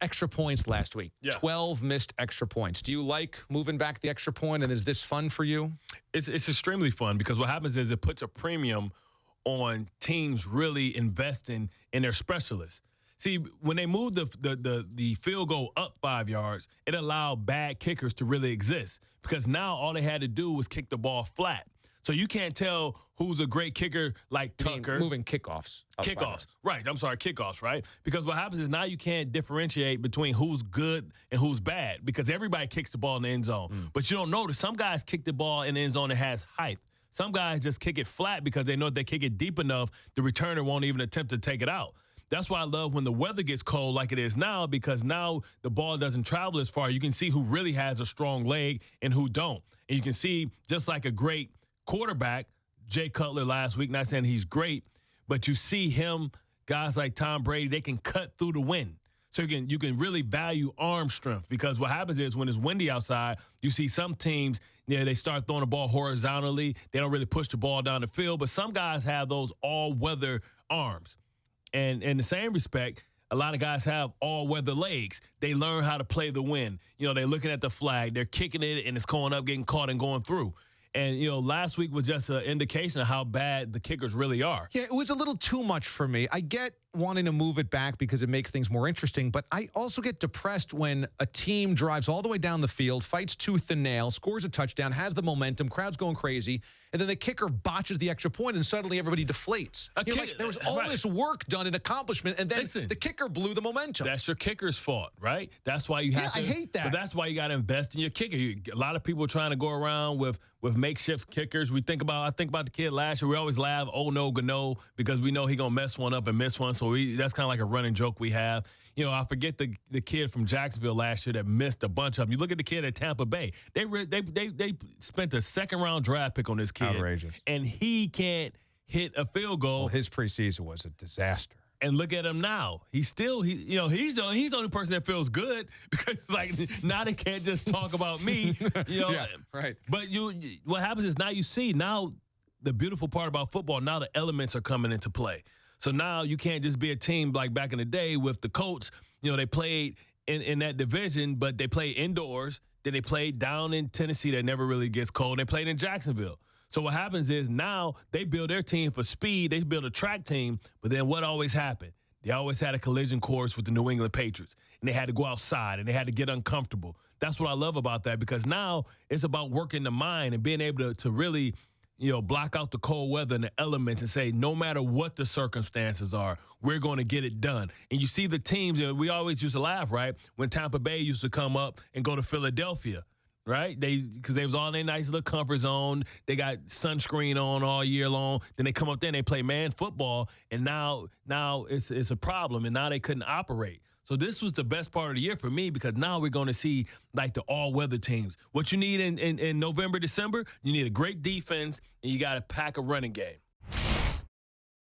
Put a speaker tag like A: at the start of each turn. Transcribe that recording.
A: extra points last week.
B: Yeah.
A: 12 missed extra points. Do you like moving back the extra point, and is this fun for you?
B: It's extremely fun because what happens is it puts a premium on teams really investing in their specialists. See, when they moved the field goal up 5 yards, it allowed bad kickers to really exist because now all they had to do was kick the ball flat. So you can't tell who's a great kicker like Tucker.
A: Moving kickoffs.
B: Kickoffs. Right. I'm sorry, kickoffs, right? Because what happens is now you can't differentiate between who's good and who's bad because everybody kicks the ball in the end zone. But you don't notice some guys kick the ball in the end zone that has height. Some guys just kick it flat because they know if they kick it deep enough, the returner won't even attempt to take it out. That's why I love when the weather gets cold like it is now because now the ball doesn't travel as far. You can see who really has a strong leg and who don't. And you can see just like a great quarterback, Jay Cutler last week, not saying he's great, but you see him, guys like Tom Brady, they can cut through the wind. So you can really value arm strength because what happens is when it's windy outside, you see some teams, they start throwing the ball horizontally. They don't really push the ball down the field, but some guys have those all-weather arms. And in the same respect, a lot of guys have all-weather legs. They learn how to play the wind. They're looking at the flag. They're kicking it, and it's going up, getting caught, and going through. And, last week was just an indication of how bad the kickers really are.
A: Yeah, it was a little too much for me. I get wanting to move it back because it makes things more interesting, but I also get depressed when a team drives all the way down the field, fights tooth and nail, scores a touchdown, has the momentum, crowd's going crazy, and then the kicker botches the extra point, and suddenly everybody deflates. There was all this work done and accomplishment, and then the kicker blew the momentum.
B: That's your kicker's fault, right? That's why you have to.
A: I hate that.
B: But that's why you got to invest in your kicker. A lot of people are trying to go around with makeshift kickers. I think about the kid last year. We always laugh, oh no, Gano, because we know he gonna mess one up and miss one. So that's kind of like a running joke we have. I forget the kid from Jacksonville last year that missed a bunch of them. You look at the kid at Tampa Bay. They spent a second-round draft pick on this kid.
A: Outrageous.
B: And he can't hit a field goal.
A: Well, his preseason was a disaster.
B: And look at him now. He's the only person that feels good because now they can't just talk about me.
A: Yeah, right.
B: But what happens is now the beautiful part about football, now the elements are coming into play. So now you can't just be a team like back in the day with the Colts. They played in that division, but they played indoors. Then they played down in Tennessee that never really gets cold. They played in Jacksonville. So what happens is now they build their team for speed. They build a track team. But then what always happened? They always had a collision course with the New England Patriots. And they had to go outside and they had to get uncomfortable. That's what I love about that because now it's about working the mind and being able to really block out the cold weather and the elements and say, no matter what the circumstances are, we're going to get it done. And you see the teams, we always used to laugh, right? When Tampa Bay used to come up and go to Philadelphia, right? Because they was all in their nice little comfort zone. They got sunscreen on all year long. Then they come up there and they play man football, and now it's a problem, and now they couldn't operate. So this was the best part of the year for me because now we're going to see the all-weather teams. What you need in November, December, you need a great defense, and you got to pack a running game.